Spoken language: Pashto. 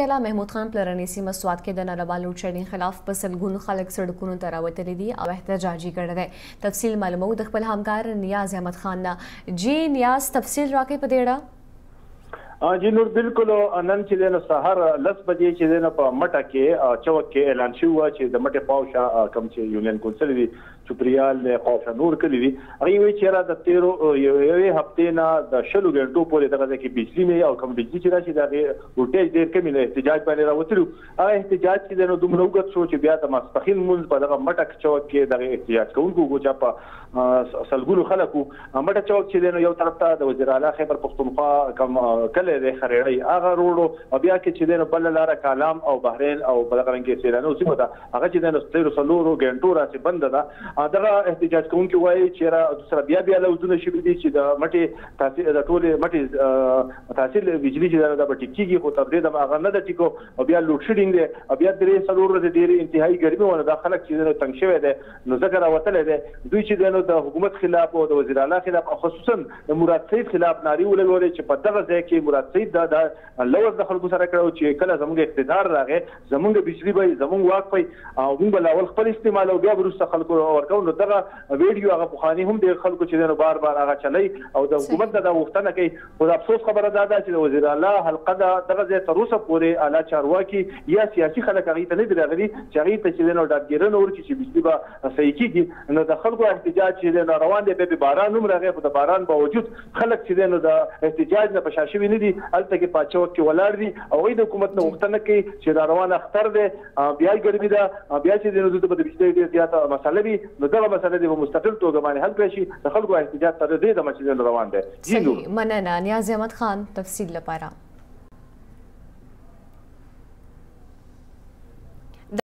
اعلی محمود خان پلرنی سیمه سوات کې د ناروا لوډشیډنګ خلاف په سلګونو خلک سړکونو ته راوتلي دي او احتجاجي کړی دی. تفصیل معلومو د خپل همکار نیاز احمد خان نه. جی نیاز تفصیل راکړئ په دې اړه. جی نور بالکل نن چې دی نو سهار 10 بجې چې دی نو په مټه کې چوک کې اعلان شوی و چې د مټې پاوشه کوم چې یونین کونسل دی چوپریال پاوشه نور کړی دي هغه وی چې را د 13 هفته نه د شلو غنټو پورې دغه کې بجلی مې او کوم بجلی چې راشي دغه ولټیج ډیر کمی نه احتجاج باندې راوتلو. هغه احتجاج چې دی نو دومره وګت شو چې بیا د ماسپخین مونږ په دغه مټه چوک کې دغه احتجاج کوونکو چې په سلګونو خلکو مټه چوک چې دی نو یو طرف ته د وزیر اعلی خیبر پختونخوا کوم کله د خریړی هغه روډو او بیا کې چې دی نو بل لاره کالام او بحرین او بلغه رنګ سیلانو سیمه ده هغه چې دی نو 13 غنټو راځي بند ده. دغه احتجاج کوونکي وایي چې را سره بیا لوزونه شوي دي چې د مټې تاثیر د ټولې مټې تاثیر بجلی چې دا به ټیکيږي خو تبدیل د هغه نه د ټیکو او بیا لوډشیډنګ دی او بیا درې څلور ورځې ډېرې انتهایی ګرمي ونه دا خلک چې نو تنګ شوی دی نو ځکه راوتلی دی دوی چې دی نو د حکومت خلاف او د وزیر اعلی خلاف او خصوصا د مراد سید خلاف نارې ولګولې چې په دغه ځای کې مراد سید د لوز د خلکو سره کړو چې کله زموږ اقتدار راغی زموږ بجلی به زموږ واک پي او موږ به لاول خپل استعمال او بیا وروسته خلکو ورکو نو دغه ویډیو هغه بخاني هم د خلکو چې نو بار هغه چلی او د حکومت د وختنه کوي خو د افسوس خبره ده چې د وزیر اعلی حلقه دغه ځای تر اوسه پورې اعلی چارواکي یا سیاسي خلک هغه ته نه دي راغلي چې هغه ته چې نو ډاډګیرنه ورکړي چې بجلی به صحیح کیږي نو د خلکو احتجاج چې نو روان دی په باران هم راغی په باران باوجود خلک چې نو د احتجاج نه پشاشوي نه دي الته کې پاتچو کې ولاړ دي او د حکومت نو وختنه کوي چې دا روان اختر دی بیا ګرمي ده بیا چې نو د بجلی ډیر زیاته مسله وي نو دغه مسله د مستقل توګه باندې حل کړي شي د خلکو احتجاج تر دې د مسلې روان دی. صحیح مننه نیاز احمد خان تفصیل لپاره.